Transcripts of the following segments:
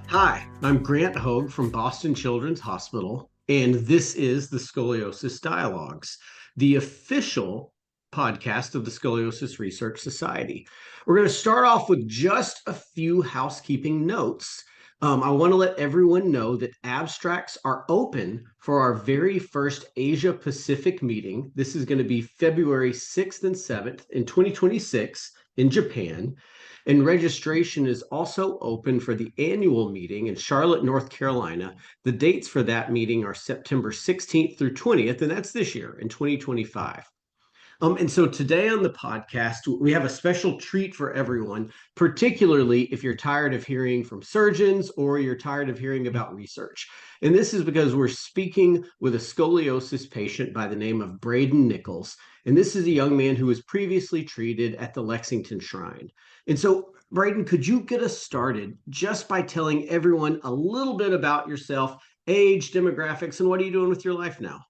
Hi, I'm Grant Hogue from Boston Children's Hospital, and this is the Scoliosis Dialogues, the official podcast of the Scoliosis Research Society. We're going to start off with just a few housekeeping notes. I want to let everyone know that abstracts are open for our very first Asia Pacific meeting. This is going to be February 6th and 7th in 2026 in Japan. And registration is also open for the annual meeting in Charlotte, North Carolina. The dates for that meeting are September 16th through 20th, and that's this year in 2025. And so today on the podcast, we have a special treat for everyone, particularly if you're tired of hearing from surgeons or you're tired of hearing about research. And this is because we're speaking with a scoliosis patient by the name of Brayden Nichols. And this is a young man who was previously treated at the Lexington Shrine. And so, Brayden, could you get us started just by telling everyone a little bit about yourself, age, demographics, and what are you doing with your life now?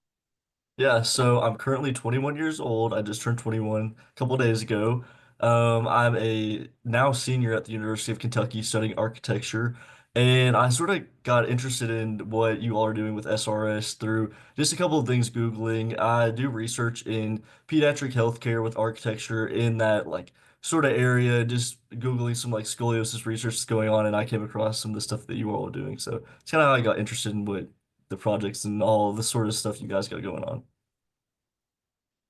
Yeah, so I'm currently 21 years old. I just turned 21 a couple days ago. I'm a now senior at the University of Kentucky studying architecture, and I sort of got interested in what you all are doing with SRS through just a couple of things Googling. I do research in pediatric healthcare with architecture in that sort of area, just Googling some like scoliosis research that's going on, and I came across some of the stuff that you all are doing. So it's kind of how I got interested in what the projects and all the sort of stuff you guys got going on.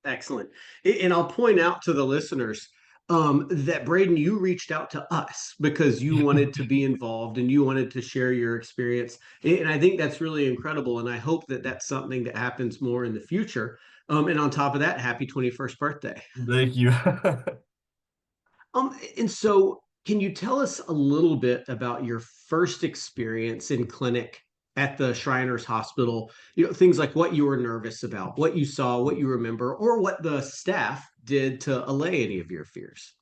Excellent. And I'll point out to the listeners that Brayden, you reached out to us because you wanted to be involved and you wanted to share your experience. And I think that's really incredible. And I hope that that's something that happens more in the future. And on top of that, happy 21st birthday. Thank you. And so, can you tell us a little bit about your first experience in clinic at the Shriners Hospital? You know, things like what you were nervous about, what you saw, what you remember, or what the staff did to allay any of your fears.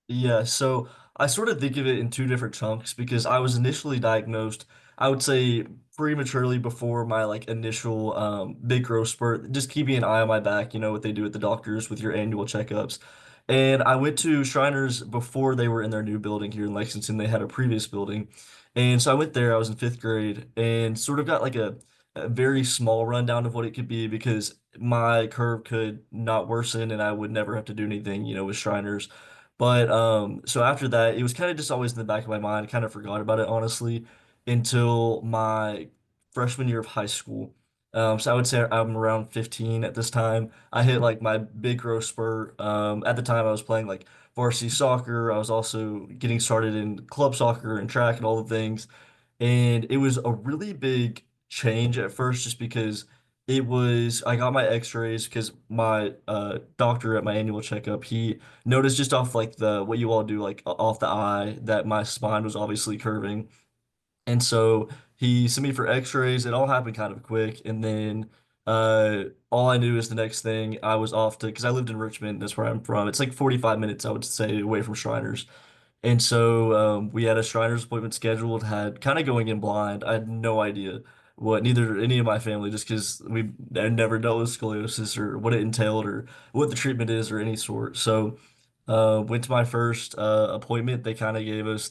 Yeah, so I sort of think of it in two different chunks because I was initially diagnosed, I would say prematurely before my like initial big growth spurt, just keeping an eye on my back, you know what they do at the doctors with your annual checkups. And I went to Shriners before they were in their new building here in Lexington. They had a previous building. And so I went there, I was in fifth grade, and sort of got like a very small rundown of what it could be because my curve could not worsen and I would never have to do anything, you know, with Shriners. But so after that, it was kind of just always in the back of my mind. I kind of forgot about it, honestly, until my freshman year of high school. So I would say I'm around 15 at this time. I hit like my big growth spurt. At the time, I was playing like varsity soccer. I was also getting started in club soccer and track and all the things. And it was a really big change at first, just because I got my x-rays because my doctor at my annual checkup, he noticed just off like the what you all do like off the eye that my spine was obviously curving. And so he sent me for x-rays. It all happened kind of quick. And then all I knew is the next thing I was off to, because I lived in Richmond, that's where I'm from. It's like 45 minutes, I would say, away from Shriners. And so we had a Shriners appointment scheduled, had kind of going in blind. I had no idea what neither any of my family, just because we had never dealt with scoliosis or what it entailed or what the treatment is or any sort. So went to my first appointment. They kind of gave us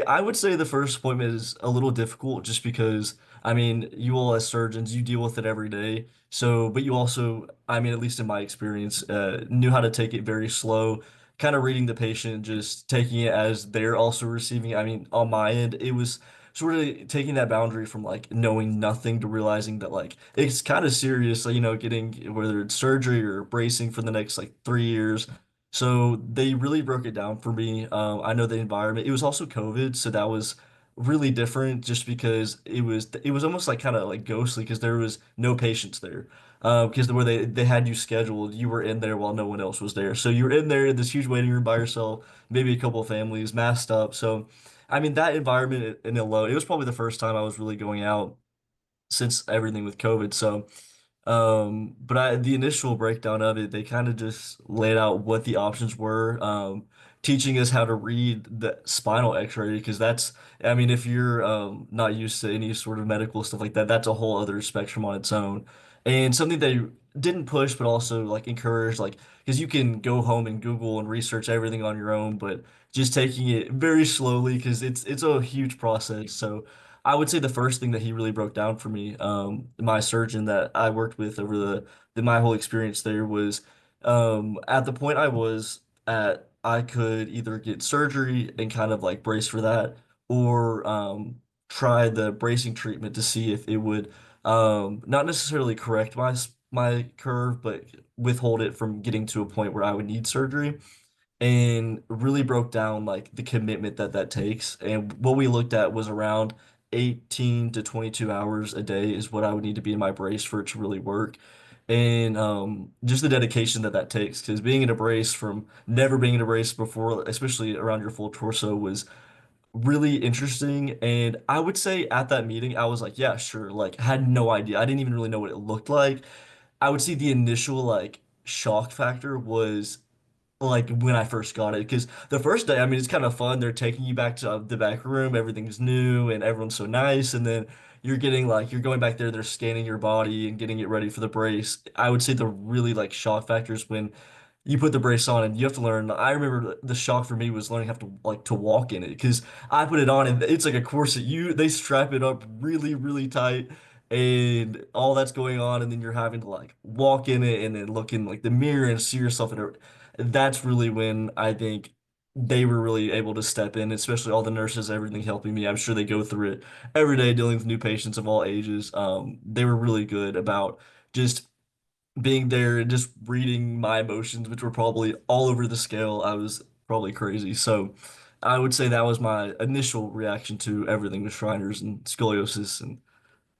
I would say the first appointment is a little difficult just because, I mean, you all as surgeons, you deal with it every day. So, but you also, I mean, at least in my experience, knew how to take it very slow, kind of reading the patient, just taking it as they're also receiving it. I mean, on my end, it was sort of taking that boundary from like knowing nothing to realizing that like it's kind of serious, like, you know, getting whether it's surgery or bracing for the next like 3 years. So they really broke it down for me. I know the environment. It was also COVID, so that was really different just because it was almost like kind of like ghostly because there was no patients there. Because where they had you scheduled, you were in there while no one else was there. So you were in there in this huge waiting room by yourself, maybe a couple of families masked up. So I mean that environment in alone, it was probably the first time I was really going out since everything with COVID. So but the initial breakdown of it, they kind of just laid out what the options were, teaching us how to read the spinal X-ray because I mean, if you're not used to any sort of medical stuff like that, that's a whole other spectrum on its own. And something they didn't push, but also like encourage, like because you can go home and Google and research everything on your own, but just taking it very slowly because it's a huge process. So. I would say the first thing that he really broke down for me, my surgeon that I worked with over my whole experience there was, at the point I was at, I could either get surgery and kind of like brace for that, or try the bracing treatment to see if it would, not necessarily correct my curve, but withhold it from getting to a point where I would need surgery, and really broke down like the commitment that that takes. And what we looked at was around 18 to 22 hours a day is what I would need to be in my brace for it to really work. And just the dedication that that takes, because being in a brace from never being in a brace before, especially around your full torso, was really interesting. And I would say at that meeting, I was like, yeah, sure. Like, had no idea. I didn't even really know what it looked like. I would say the initial like shock factor was like when I first got it. Because the first day, I mean, it's kind of fun. They're taking you back to the back room, everything's new and everyone's so nice. And then you're going back there, they're scanning your body and getting it ready for the brace. I would say the really like shock factors when you put the brace on and you have to learn. I remember the shock for me was learning how to like to walk in it, because I put it on and it's like a corset. They strap it up really, really tight, and all that's going on, and then you're having to like walk in it and then look in like the mirror and see yourself in it. That's really when I think they were really able to step in, especially all the nurses, everything helping me. I'm sure they go through it every day dealing with new patients of all ages. They were really good about just being there and just reading my emotions, which were probably all over the scale. I was probably crazy. So I would say that was my initial reaction to everything with Shriners and scoliosis and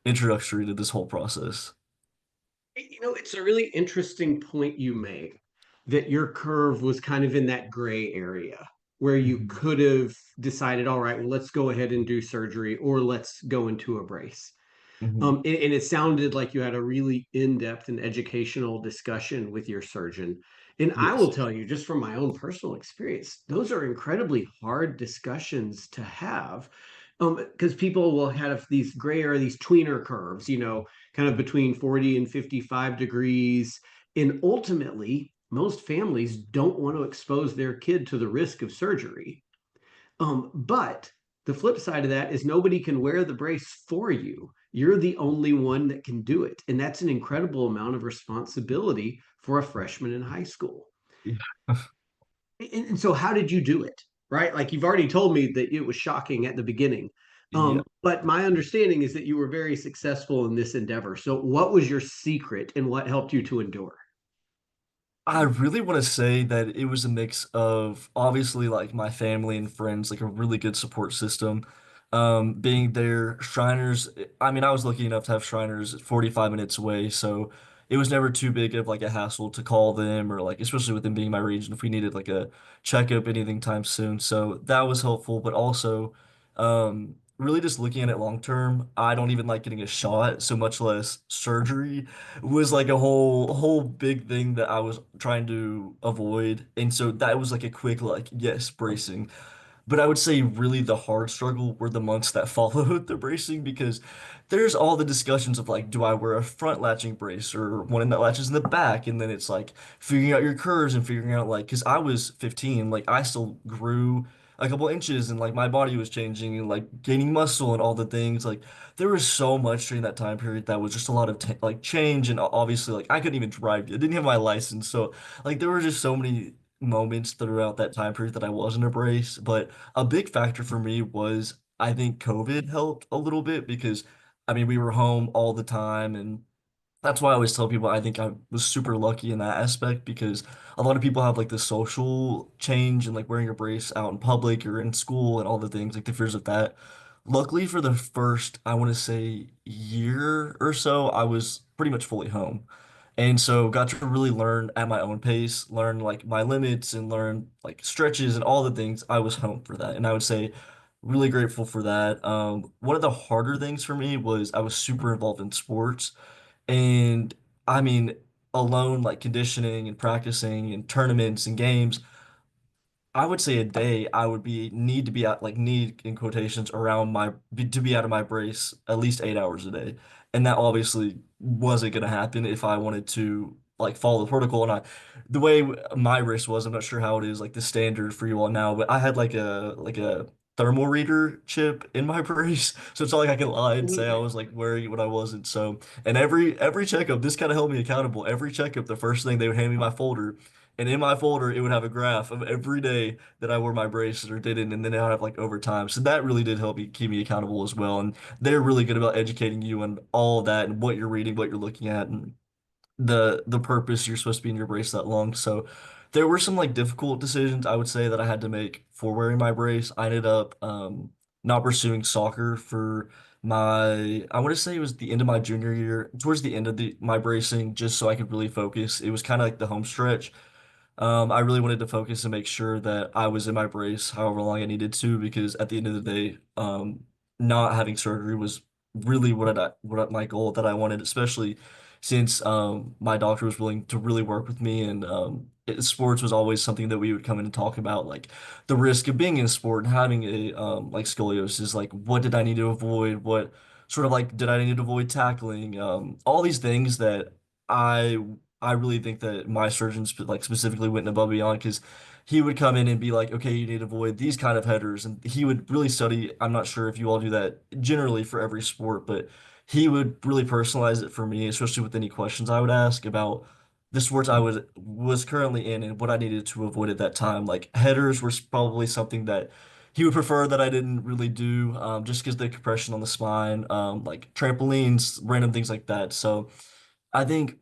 introductory to this whole process. It's a really interesting point you make that your curve was kind of in that gray area where you Mhm. could have decided, all right, well, let's go ahead and do surgery or let's go into a brace. Mhm. And it sounded like you had a really in-depth and educational discussion with your surgeon. And I will Yes. tell you, just from my own personal experience, those are incredibly hard discussions to have. Because people will have these gray or these tweener curves, kind of between 40 and 55 degrees. And ultimately, most families don't want to expose their kid to the risk of surgery. But the flip side of that is nobody can wear the brace for you. You're the only one that can do it. And that's an incredible amount of responsibility for a freshman in high school. Yeah. And so, how did you do it? Right? Like you've already told me that it was shocking at the beginning. Yeah. But my understanding is that you were very successful in this endeavor. So, what was your secret and what helped you to endure? I really want to say that it was a mix of obviously like my family and friends, like a really good support system. Being there, Shriners, I mean, I was lucky enough to have Shriners 45 minutes away, so it was never too big of like a hassle to call them, or like, especially with them being my region, if we needed like a checkup anything time soon. So that was helpful, but also, really just looking at it long term, I don't even like getting a shot, so much less surgery was like a whole big thing that I was trying to avoid. And so that was like a quick like yes, bracing. But I would say really the hard struggle were the months that followed the bracing, because there's all the discussions of like, do I wear a front latching brace or one that latches in the back? And then it's like figuring out your curves and figuring out like, because I was 15, like I still grew a couple inches and like my body was changing and like gaining muscle and all the things. Like there was so much during that time period that was just a lot of like change. And obviously like I couldn't even drive. I didn't have my license. So like there were just so many moments throughout that time period that I wasn't a brace. But a big factor for me was I think COVID helped a little bit, because I mean we were home all the time, and that's why I always tell people I think I was super lucky in that aspect, because a lot of people have like the social change and like wearing a brace out in public or in school and all the things, like the fears of that. Luckily for the first, I want to say year or so, I was pretty much fully home. And so got to really learn at my own pace, learn like my limits and learn like stretches and all the things. I was home for that. And I would say really grateful for that. One of the harder things for me was I was super involved in sports. And I mean, alone, like conditioning and practicing and tournaments and games, I would say a day I would be need to be out, like need in quotations around to be out of my brace at least 8 hours a day. And that obviously wasn't going to happen if I wanted to like follow the protocol. And the way my race was, I'm not sure how it is like the standard for you all now, but I had like a thermal reader chip in my brace, so it's not like I can lie and say I Okay. was like wearing it when I wasn't. So, and every checkup, this kind of held me accountable. Every checkup, the first thing they would hand me my folder, and in my folder it would have a graph of every day that I wore my braces or didn't, and then I would have like overtime. So that really did help me keep me accountable as well. And they're really good about educating you on all of that and what you're reading, what you're looking at, and the purpose you're supposed to be in your brace that long. So there were some like difficult decisions I would say that I had to make for wearing my brace. I ended up not pursuing soccer for my I want to say it was the end of my junior year, towards the end of the my bracing, just so I could really focus. It was kind of like the home stretch. I really wanted to focus and make sure that I was in my brace however long I needed to, because at the end of the day, not having surgery was really my goal that I wanted, especially since my doctor was willing to really work with me, and sports was always something that we would come in and talk about, like the risk of being in sport and having a like scoliosis, like what did I need to avoid, what sort of like did I need to avoid tackling, all these things that I I really think that my surgeon like specifically went above and beyond, because he would come in and be like, okay, you need to avoid these kind of headers, and he would really study. I'm not sure if you all do that generally for every sport, but he would really personalize it for me, especially with any questions I would ask about the sports I was currently in and what I needed to avoid at that time. Like headers was probably something that he would prefer that I didn't really do, just because the compression on the spine, like trampolines, random things like that. So I think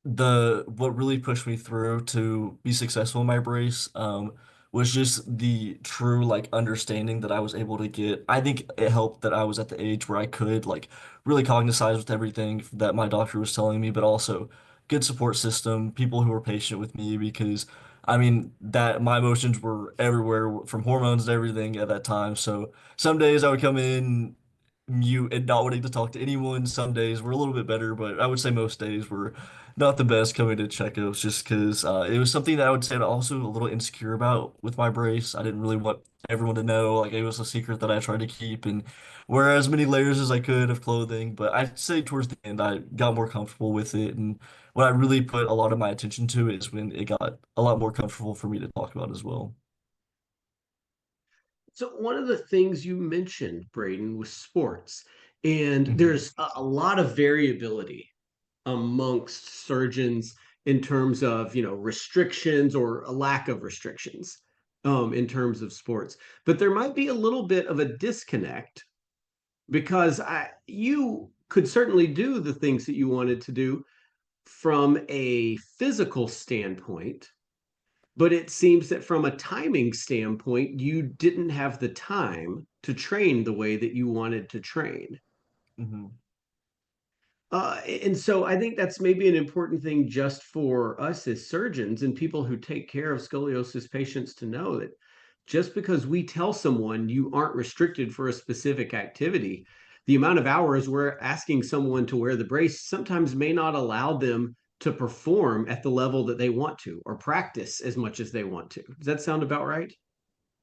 the what really pushed me through to be successful in my brace was just the true like understanding that I was able to get. I think it helped that I was at the age where I could like really cognize with everything that my doctor was telling me, but also good support system, people who were patient with me, because I mean that my emotions were everywhere from hormones to everything at that time. So some days I would come in mute and not wanting to talk to anyone. Some days were a little bit better, but I would say most days were not the best coming to checkups, just because it was something that I would say I'm also a little insecure about with my brace. I didn't really want everyone to know. Like it was a secret that I tried to keep and wear as many layers as I could of clothing. But I'd say towards the end, I got more comfortable with it. And when I really put a lot of my attention to it is when it got a lot more comfortable for me to talk about as well. So one of the things you mentioned, Brayden, was sports. And Mhm. there's a lot of variability amongst surgeons in terms of, restrictions or a lack of restrictions in terms of sports. But there might be a little bit of a disconnect because you could certainly do the things that you wanted to do from a physical standpoint, but it seems that from a timing standpoint, you didn't have the time to train the way that you wanted to train. Mhm. And so I think that's maybe an important thing just for us as surgeons and people who take care of scoliosis patients to know that just because we tell someone you aren't restricted for a specific activity, the amount of hours we're asking someone to wear the brace sometimes may not allow them to perform at the level that they want to or practice as much as they want to. Does that sound about right?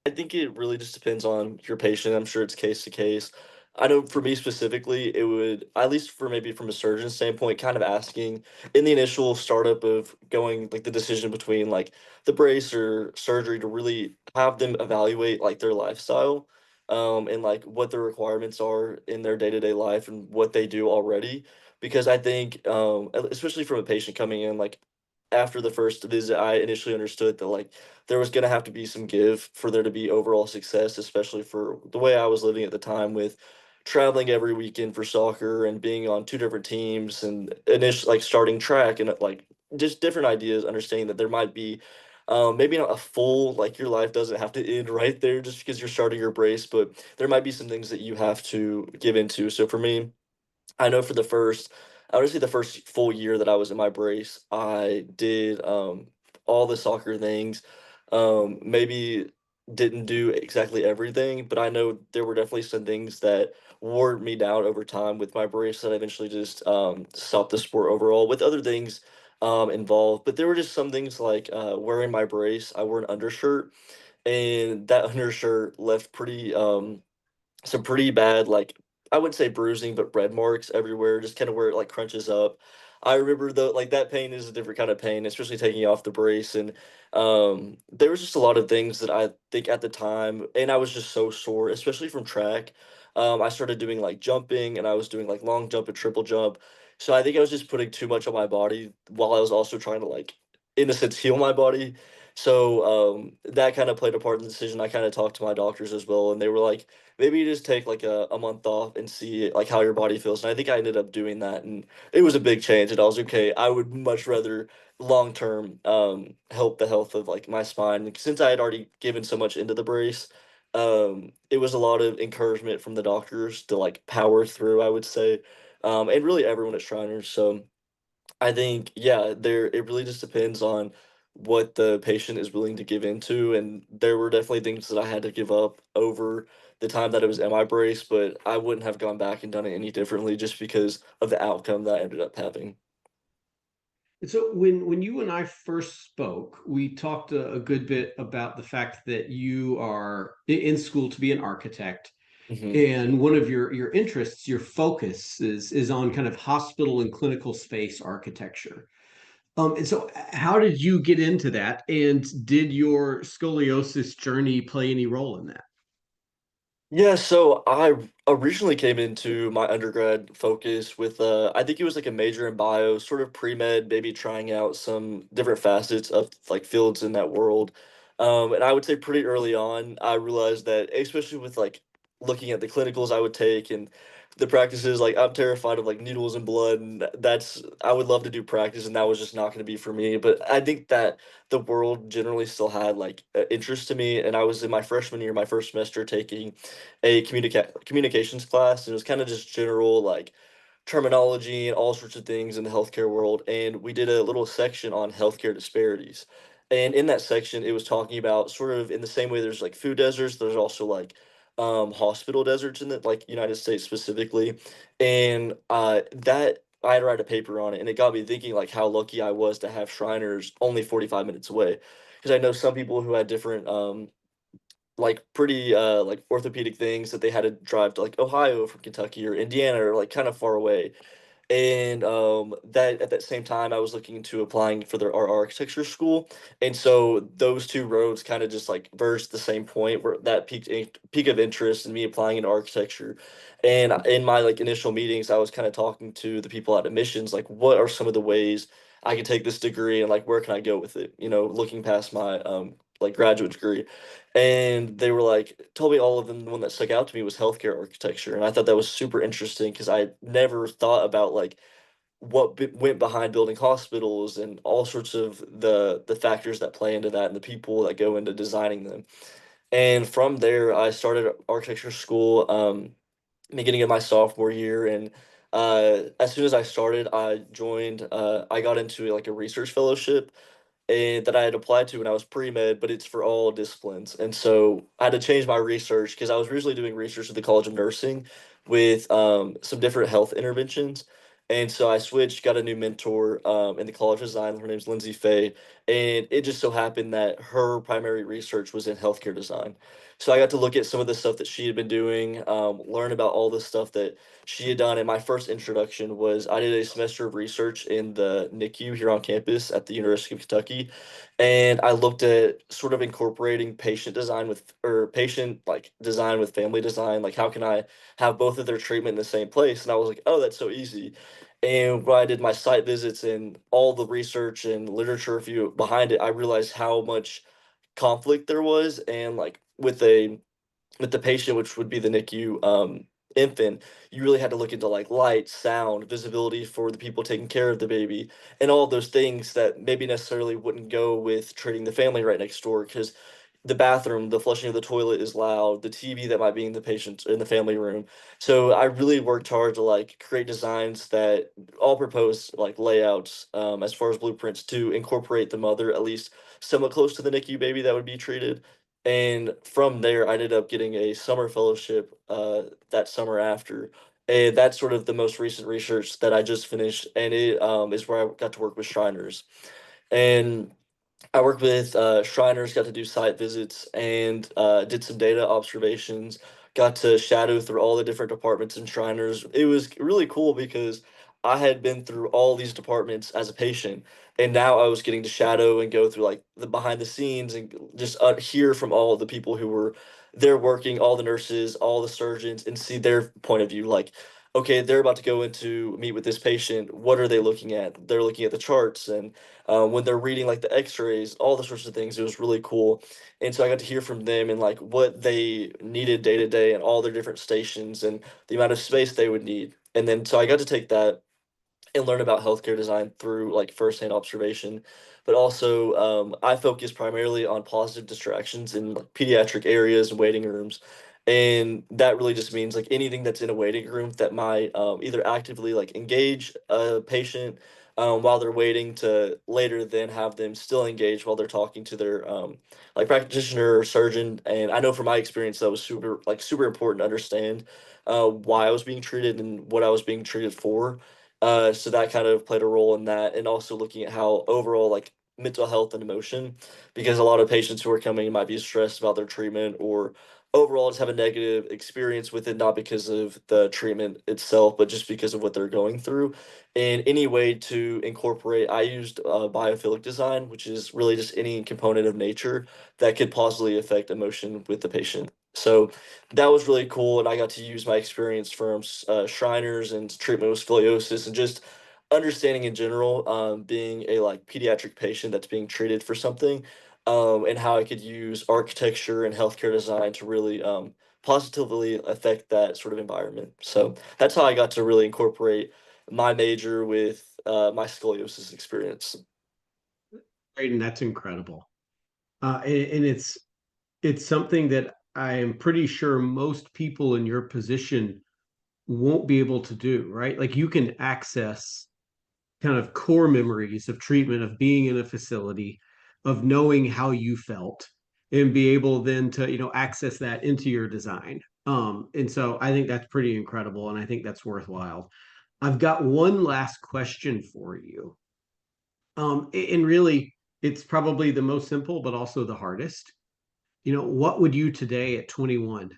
I think it really just depends on your patient. I'm sure it's case to case. I know for me specifically, it would, at least for maybe from a surgeon standpoint, kind of asking in the initial startup of going like the decision between like the brace or surgery, to really have them evaluate like their lifestyle, and like what the requirements are in their day-to-day life and what they do already. Because I think, especially from a patient coming in, like after the first visit, I initially understood that like there was gonna have to be some give for there to be overall success, especially for the way I was living at the time, with traveling every weekend for soccer and being on 2 different teams and initially like starting track and like just different ideas, understanding that there might be maybe not a full, like your life doesn't have to end right there just because you're starting your brace, but there might be some things that you have to give into. So for me, I know for I would say the first full year that I was in my brace, I did all the soccer things. Maybe didn't do exactly everything, but I know there were definitely some things that wore me down over time with my brace that I eventually just stopped the sport overall, with other things involved. But there were just some things like wearing my brace. I wore an undershirt, and that undershirt left some pretty bad, like, I wouldn't say bruising, but red marks everywhere, just kinda where it, like, crunches up. I remember though, like that pain is a different kind of pain, especially taking off the brace. And there was just a lot of things that I think at the time, and I was just so sore, especially from track. I started doing like jumping, and I was doing like long jump and triple jump. So I think I was just putting too much on my body while I was also trying to like, in a sense, heal my body. So that kind of played a part in the decision. I kind of talked to my doctors as well, and they were like, maybe you just take like a month off and see like how your body feels. And I think I ended up doing that, and it was a big change. And I was okay. I would much rather long term help the health of like my spine since I had already given so much into the brace. It was a lot of encouragement from the doctors to like power through, I would say, and really everyone at Shriners. So I think, yeah, it really just depends on what the patient is willing to give into, and there were definitely things that I had to give up over the time that it was in my brace, but I wouldn't have gone back and done it any differently just because of the outcome that I ended up having. And so when you and I first spoke, we talked a good bit about the fact that you are in school to be an architect, Mhm. and one of your interests, your focus is on kind of hospital and clinical space architecture. And so how did you get into that? And did your scoliosis journey play any role in that? Yeah, so I originally came into my undergrad focus with I think it was like a major in bio, sort of pre-med, maybe trying out some different facets of like fields in that world. And I would say pretty early on, I realized that especially with like looking at the clinicals I would take and the practices, like I'm terrified of like needles and blood, and that's I would love to do practice, and that was just not going to be for me. But I think that the world generally still had like interest to me, and I was in my freshman year, my first semester, taking a communications class, and it was kind of just general like terminology and all sorts of things in the healthcare world. And we did a little section on healthcare disparities. And in that section, it was talking about sort of in the same way there's like food deserts, there's also like hospital deserts in the like United States specifically. And that I had to write a paper on it, and it got me thinking like how lucky I was to have Shriners only 45 minutes away. Because I know some people who had different like pretty like orthopedic things that they had to drive to like Ohio from Kentucky or Indiana or like kind of far away. And that at that same time I was looking into applying for our architecture school. And so those two roads kind of just like verged the same point where that peak of interest in me applying into architecture. And in my like initial meetings, I was kind of talking to the people at admissions, like what are some of the ways I can take this degree and like where can I go with it? You know, looking past my like graduate degree. And they were like, told me all of them. The one that stuck out to me was healthcare architecture, and I thought that was super interesting because I never thought about like went behind building hospitals and all sorts of the factors that play into that and the people that go into designing them. And from there, I started architecture school, beginning of my sophomore year, and as soon as I started, I joined. I got into like a research fellowship and that I had applied to when I was pre-med, but it's for all disciplines. And so I had to change my research because I was originally doing research at the College of Nursing with some different health interventions. And so I switched, got a new mentor in the College of Design. Her name's Lindsay Fay. And it just so happened that her primary research was in healthcare design. So I got to look at some of the stuff that she had been doing, learn about all the stuff that she had done. And my first introduction was I did a semester of research in the NICU here on campus at the University of Kentucky. And I looked at sort of incorporating patient design with, or patient like design with family design. Like, how can I have both of their treatment in the same place? And I was like, oh, that's so easy. And when I did my site visits and all the research and literature review behind it, I realized how much conflict there was. And like with the patient, which would be the NICU infant, you really had to look into like light, sound, visibility for the people taking care of the baby, and all those things that maybe necessarily wouldn't go with treating the family right next door because the bathroom, the flushing of the toilet is loud, the TV that might be in the patient in the family room. So I really worked hard to like create designs that all propose like layouts as far as blueprints to incorporate the mother at least somewhat close to the NICU baby that would be treated. And from there, I ended up getting a summer fellowship that summer after. And that's sort of the most recent research that I just finished, and it is where I got to work with Shriners. And I worked with Shriners, got to do site visits, and did some data observations. Got to shadow through all the different departments in Shriners. It was really cool because I had been through all these departments as a patient, and now I was getting to shadow and go through like the behind the scenes and just hear from all the people who were there working, all the nurses, all the surgeons, and see their point of view. Like, okay, they're about to go into meet with this patient. What are they looking at? They're looking at the charts, and when they're reading like the X-rays, all the sorts of things. It was really cool, and so I got to hear from them and like what they needed day to day and all their different stations and the amount of space they would need. And then so I got to take that and learn about healthcare design through like firsthand observation. But also, I focus primarily on positive distractions in like pediatric areas and waiting rooms. And that really just means like anything that's in a waiting room that might either actively like engage a patient while they're waiting to later then have them still engage while they're talking to their like practitioner or surgeon. And I know from my experience that was super important to understand why I was being treated and what I was being treated for, so that kind of played a role in that, and also looking at how overall like mental health and emotion, because a lot of patients who are coming might be stressed about their treatment or overall just have a negative experience with it, not because of the treatment itself, but just because of what they're going through. And any way to incorporate, I used biophilic design, which is really just any component of nature that could positively affect emotion with the patient. So that was really cool, and I got to use my experience from Shriners and treatment with scoliosis, and just understanding in general, being a like pediatric patient that's being treated for something, and how I could use architecture and healthcare design to really positively affect that sort of environment. So that's how I got to really incorporate my major with my scoliosis experience. Brayden, that's incredible. And it's something that I am pretty sure most people in your position won't be able to do, right? Like you can access kind of core memories of treatment, of being in a facility, of knowing how you felt, and be able then to, access that into your design. And so I think that's pretty incredible, and I think that's worthwhile. I've got one last question for you. And really, it's probably the most simple, but also the hardest. What would you today at 21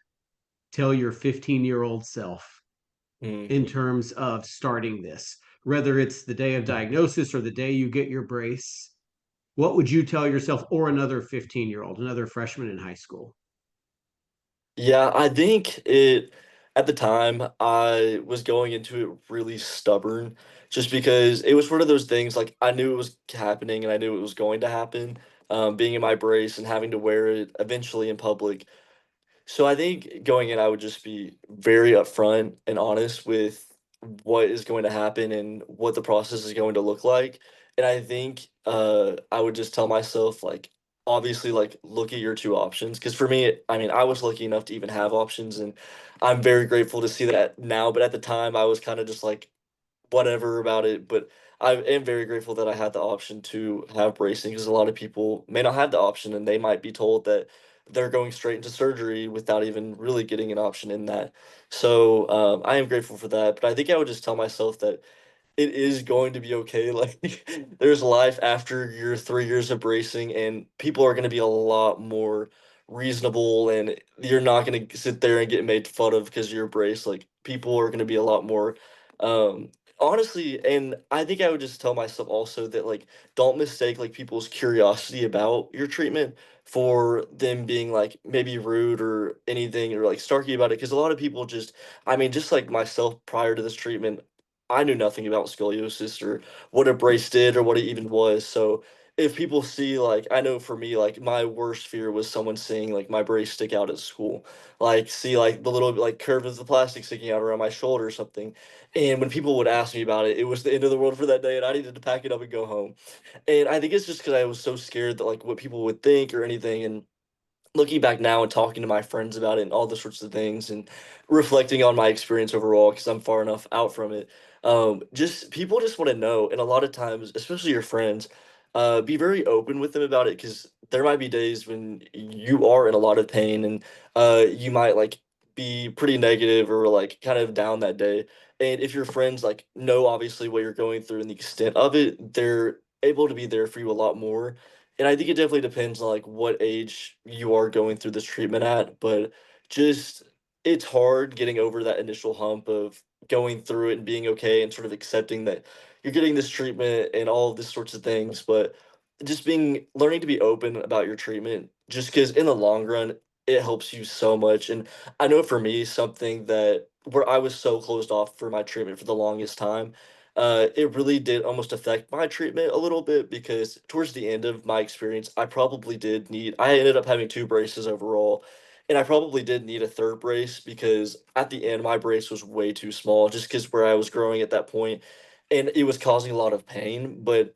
tell your 15-year-old self Mm. in terms of starting this? Whether it's the day of diagnosis or the day you get your brace, what would you tell yourself or another 15-year-old, another freshman in high school? Yeah, I think it at the time I was going into it really stubborn just because it was one of those things like I knew it was happening and I knew it was going to happen. Being in my brace and having to wear it eventually in public, so I think going in, I would just be very upfront and honest with what is going to happen and what the process is going to look like. And I think I would just tell myself, like, obviously, like, look at your two options. Because for me, I mean, I was lucky enough to even have options, and I'm very grateful to see that now. But at the time, I was kind of just like, whatever about it, but I am very grateful that I had the option to have bracing because a lot of people may not have the option and they might be told that they're going straight into surgery without even really getting an option in that. So I am grateful for that, but I think I would just tell myself that it is going to be okay. Like there's life after your 3 years of bracing, and people are going to be a lot more reasonable, and you're not going to sit there and get made fun of because you're braced. Like people are going to be a lot more um honestly, and I think I would just tell myself also that like don't mistake like people's curiosity about your treatment for them being like maybe rude or anything or like snarky about it, because a lot of people just, I mean, just like myself prior to this treatment, I knew nothing about scoliosis or what a brace did or what it even was. So if people see like, I know for me, like my worst fear was someone seeing like my brace stick out at school, like see like the little like curve of the plastic sticking out around my shoulder or something. And when people would ask me about it, it was the end of the world for that day, and I needed to pack it up and go home. And I think it's just because I was so scared that like what people would think or anything. And looking back now and talking to my friends about it and all the sorts of things and reflecting on my experience overall because I'm far enough out from it, just people just want to know, and a lot of times especially your friends, be very open with them about it because there might be days when you are in a lot of pain and you might like be pretty negative or like kind of down that day, and if your friends like know obviously what you're going through and the extent of it, they're able to be there for you a lot more. And I think it definitely depends on like what age you are going through this treatment at, but just it's hard getting over that initial hump of going through it and being okay and sort of accepting that you're getting this treatment and all of these sorts of things, but just being learning to be open about your treatment just because in the long run it helps you so much. And I know for me something that where I was so closed off for my treatment for the longest time, it really did almost affect my treatment a little bit because towards the end of my experience I probably did need I ended up having 2 braces overall, and I probably did need a third brace because at the end my brace was way too small just because where I was growing at that point, and it was causing a lot of pain. But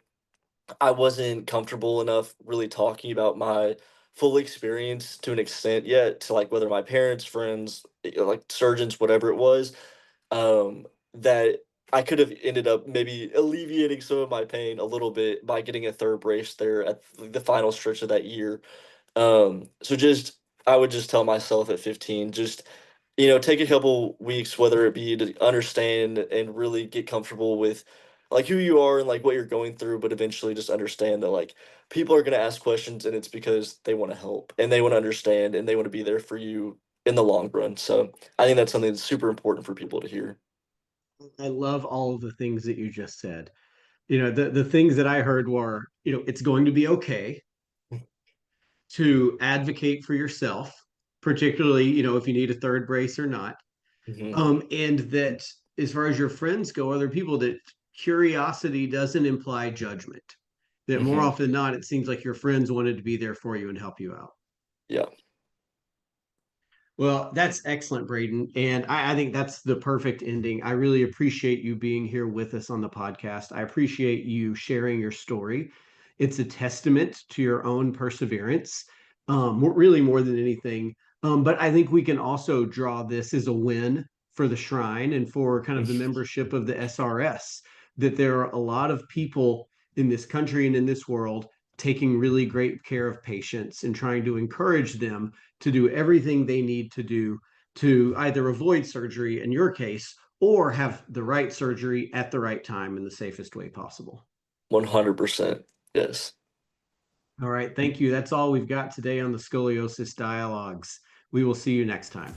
I wasn't comfortable enough really talking about my full experience to an extent yet to like whether my parents, friends, like surgeons, whatever it was, that I could have ended up maybe alleviating some of my pain a little bit by getting a third brace there at the final stretch of that year. So just I would just tell myself at 15, just take a couple weeks, whether it be to understand and really get comfortable with like who you are and like what you're going through, but eventually just understand that like people are gonna ask questions and it's because they want to help and they want to understand and they want to be there for you in the long run. So I think that's something that's super important for people to hear. I love all of the things that you just said. The things that I heard were, it's going to be okay to advocate for yourself, particularly, if you need a third brace or not. Hmm. And that as far as your friends go, other people, that curiosity doesn't imply judgment. That more Hmm. often than not, it seems like your friends wanted to be there for you and help you out. Yeah, Well, that's excellent, Brayden. And I think that's the perfect ending. I really appreciate you being here with us on the podcast. I appreciate you sharing your story. It's a testament to your own perseverance, really more than anything. But I think we can also draw this as a win for the Shrine and for kind of the membership of the SRS, that there are a lot of people in this country and in this world taking really great care of patients and trying to encourage them to do everything they need to do to either avoid surgery in your case or have the right surgery at the right time in the safest way possible. 100%. Yes. All right, thank you. That's all we've got today on the Scoliosis Dialogues. We will see you next time.